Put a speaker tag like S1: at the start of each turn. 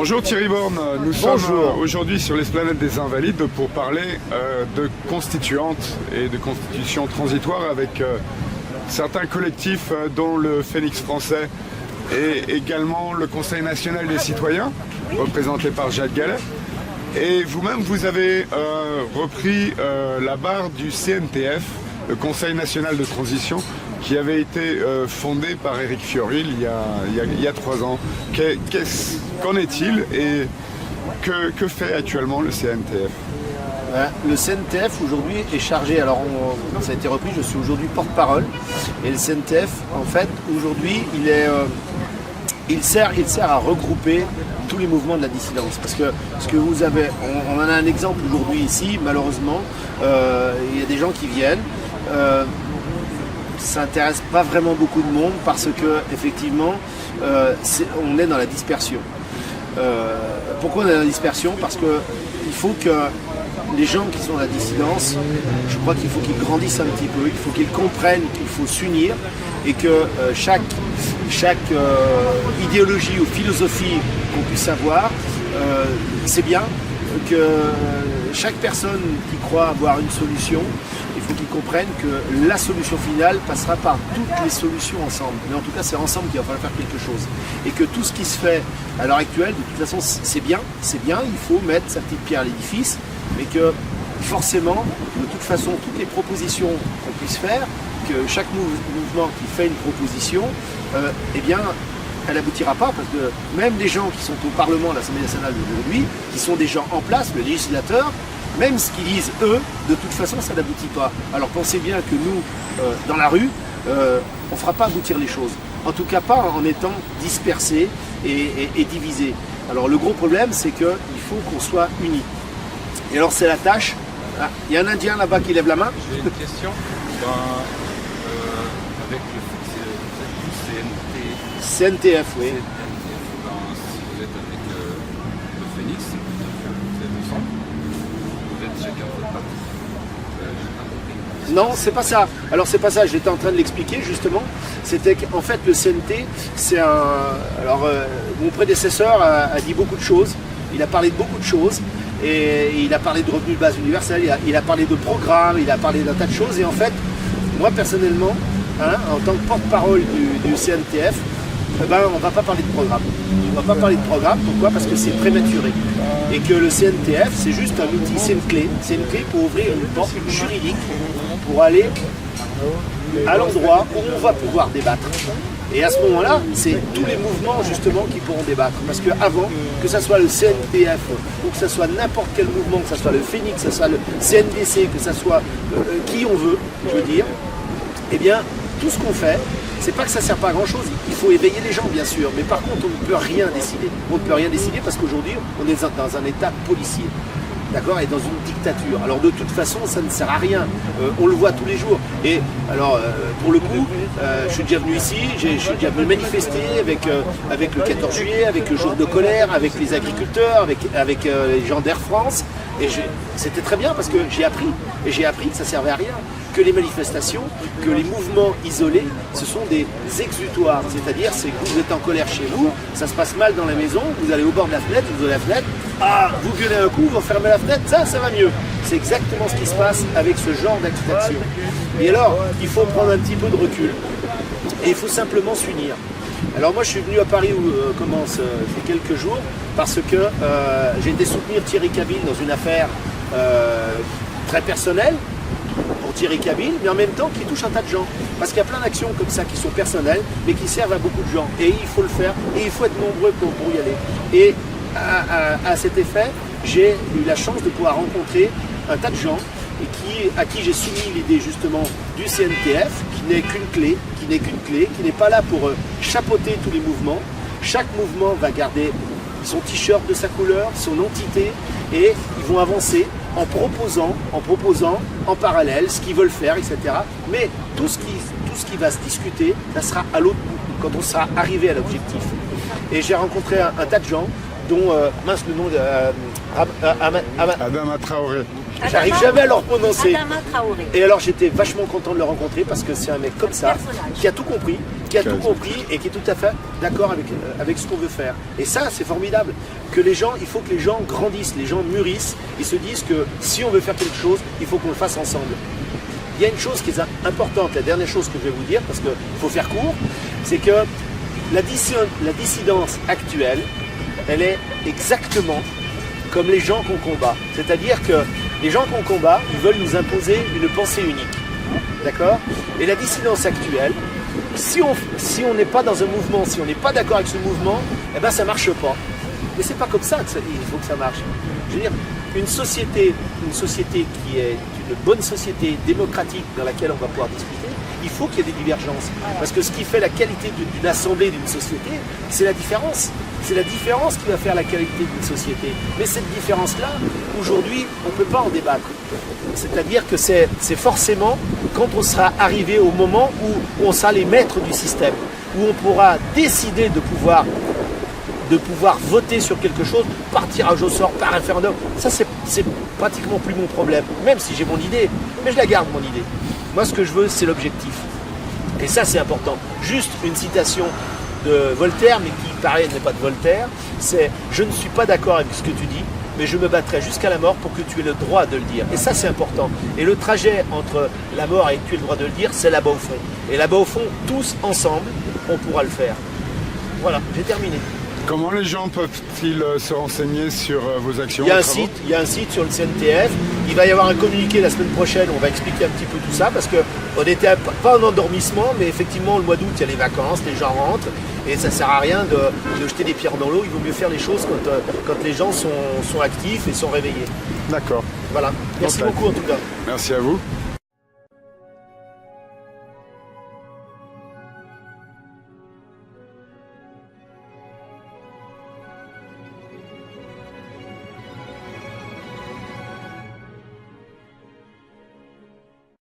S1: Bonjour Thierry Borne, nous sommes aujourd'hui sur l'esplanade des Invalides pour parler de constituantes et de constitutions transitoires avec certains collectifs dont le Phénix français et également le Conseil national des citoyens, représenté par Jacques Gallet. Et vous-même, vous avez repris la barre du CNTF, le Conseil national de transition, qui avait été fondé par Éric Fiorilles il y a 3 ans. Qu'en est-il et que fait actuellement le CNTF?
S2: Le CNTF aujourd'hui est chargé, alors ça a été repris, je suis aujourd'hui porte-parole, et le CNTF en fait aujourd'hui il sert à regrouper tous les mouvements de la dissidence, parce que ce que vous avez, on en a un exemple aujourd'hui ici, malheureusement, il y a des gens qui viennent, ça n'intéresse pas vraiment beaucoup de monde parce que effectivement on est dans la dispersion. Pourquoi on est dans la dispersion? Parce que il faut que les gens qui sont dans la dissidence, je crois qu'il faut qu'ils grandissent un petit peu, il faut qu'ils comprennent qu'il faut s'unir et que chaque idéologie ou philosophie qu'on puisse avoir, c'est bien que chaque personne qui croit avoir une solution, il faut qu'ils comprennent que la solution finale passera par toutes les solutions ensemble. Mais en tout cas, c'est ensemble qu'il va falloir faire quelque chose. Et que tout ce qui se fait à l'heure actuelle, de toute façon, c'est bien, il faut mettre sa petite pierre à l'édifice, mais que forcément, de toute façon, toutes les propositions qu'on puisse faire, que chaque mouvement qui fait une proposition, eh bien, elle n'aboutira pas, parce que même les gens qui sont au Parlement, à l'Assemblée nationale d'aujourd'hui, qui sont des gens en place, le législateur, même ce qu'ils disent eux, de toute façon ça n'aboutit pas. Alors pensez bien que nous, dans la rue, on ne fera pas aboutir les choses. En tout cas pas en étant dispersés et divisés. Alors le gros problème c'est qu'il faut qu'on soit unis. Et alors c'est la tâche. Ah, il y a un Indien là-bas qui lève la main.
S3: J'ai une question. Avec le
S2: CNTF, oui.
S3: Si vous êtes avec le Phénix, vous êtes ensemble, vous êtes chacun de votre parti.
S2: Non, c'est pas ça. Alors c'est pas ça, j'étais en train de l'expliquer justement. C'était qu'en fait le CNT, c'est un... Alors mon prédécesseur a dit beaucoup de choses, il a parlé de beaucoup de choses, et il a parlé de revenus de base universel, il a parlé de programmes, il a parlé d'un tas de choses, et en fait, moi personnellement, en tant que porte-parole du CNTF, on ne va pas parler de programme. On ne va pas parler de programme, pourquoi? Parce que c'est prématuré. Et que le CNTF, c'est juste un outil, c'est une clé. C'est une clé pour ouvrir une porte juridique, pour aller à l'endroit où on va pouvoir débattre. Et à ce moment-là, c'est tous les mouvements justement qui pourront débattre. Parce qu'avant, que ce soit le CNTF, ou que ce soit n'importe quel mouvement, que ce soit le Phénix, que ce soit le CNDC, que ce soit qui on veut, je veux dire, eh bien, tout ce qu'on fait, c'est pas que ça ne sert pas à grand chose, il faut éveiller les gens bien sûr, mais par contre on ne peut rien décider. On ne peut rien décider parce qu'aujourd'hui on est dans un état policier, d'accord, et dans une dictature. Alors de toute façon ça ne sert à rien, on le voit tous les jours. Et alors pour le coup, je suis déjà venu ici, je suis déjà venu manifester avec le 14 juillet, avec le jour de colère, avec les agriculteurs, avec les gens d'Air France, et c'était très bien parce que j'ai appris que ça servait à rien. Que les manifestations, que les mouvements isolés, ce sont des exutoires. C'est-à-dire, c'est que vous êtes en colère chez vous, ça se passe mal dans la maison, vous allez au bord de la fenêtre, vous ouvrez la fenêtre, vous gueulez un coup, vous fermez la fenêtre, ça va mieux. C'est exactement ce qui se passe avec ce genre d'action. Et alors, il faut prendre un petit peu de recul. Et il faut simplement s'unir. Alors moi, je suis venu à Paris, ça fait quelques jours, parce que j'ai été soutenir Thierry Cabil dans une affaire très personnelle, pour Thierry Cabil, mais en même temps qui touche un tas de gens. Parce qu'il y a plein d'actions comme ça qui sont personnelles, mais qui servent à beaucoup de gens. Et il faut le faire, et il faut être nombreux pour y aller. Et à cet effet, j'ai eu la chance de pouvoir rencontrer un tas de gens et à qui j'ai soumis l'idée justement du CNTF, qui n'est qu'une clé, qui n'est pas là pour chapeauter tous les mouvements. Chaque mouvement va garder son t-shirt de sa couleur, son entité, et ils vont avancer en proposant en parallèle ce qu'ils veulent faire, etc. Mais tout ce qui va se discuter, ça sera à l'autre bout, quand on sera arrivé à l'objectif. Et j'ai rencontré un tas de gens, dont, le nom de
S1: Adama Traoré.
S2: J'arrive jamais à leur prononcer.
S4: Adama Traoré.
S2: Et alors j'étais vachement content de le rencontrer parce que c'est un mec comme ça, qui a tout compris, qui a tout compris et qui est tout à fait d'accord avec ce qu'on veut faire. Et ça, c'est formidable. Il faut que les gens grandissent, les gens mûrissent et se disent que si on veut faire quelque chose, il faut qu'on le fasse ensemble. Il y a une chose qui est importante, la dernière chose que je vais vous dire, parce qu'il faut faire court, c'est que la dissidence actuelle, elle est exactement comme les gens qu'on combat. C'est-à-dire que les gens qu'on combat, ils veulent nous imposer une pensée unique. D'accord? Et la dissidence actuelle, si on n'est pas dans un mouvement, si on n'est pas d'accord avec ce mouvement, eh ben ça ne marche pas. Mais c'est pas comme ça qu'il faut que ça marche. Je veux dire, une société qui est une bonne société démocratique dans laquelle on va pouvoir discuter, il faut qu'il y ait des divergences. Parce que ce qui fait la qualité d'une assemblée, d'une société, c'est la différence. C'est la différence qui va faire la qualité d'une société. Mais cette différence-là, aujourd'hui, on ne peut pas en débattre. C'est-à-dire que c'est forcément quand on sera arrivé au moment où on sera les maîtres du système, où on pourra décider de pouvoir voter sur quelque chose par tirage au sort, par référendum. Ça, c'est pratiquement plus mon problème, même si j'ai mon idée, mais je la garde, mon idée. Moi, ce que je veux, c'est l'objectif. Et ça, c'est important. Juste une citation de Voltaire, mais qui paraît n'est pas de Voltaire, c'est « Je ne suis pas d'accord avec ce que tu dis, mais je me battrai jusqu'à la mort pour que tu aies le droit de le dire. » Et ça, c'est important. Et le trajet entre la mort et que tu aies le droit de le dire, c'est là-bas au fond. Et là-bas au fond, tous ensemble, on pourra le faire. Voilà, j'ai terminé.
S1: Comment les gens peuvent-ils se renseigner sur vos actions?
S2: Il y a un site sur le CNTF. Il va y avoir un communiqué la semaine prochaine où on va expliquer un petit peu tout ça parce qu'on était pas en endormissement, mais effectivement, le mois d'août, il y a les vacances, les gens rentrent et ça ne sert à rien de jeter des pierres dans l'eau. Il vaut mieux faire les choses quand les gens sont actifs et sont réveillés.
S1: D'accord.
S2: Voilà. Merci beaucoup en tout cas.
S1: Merci à vous.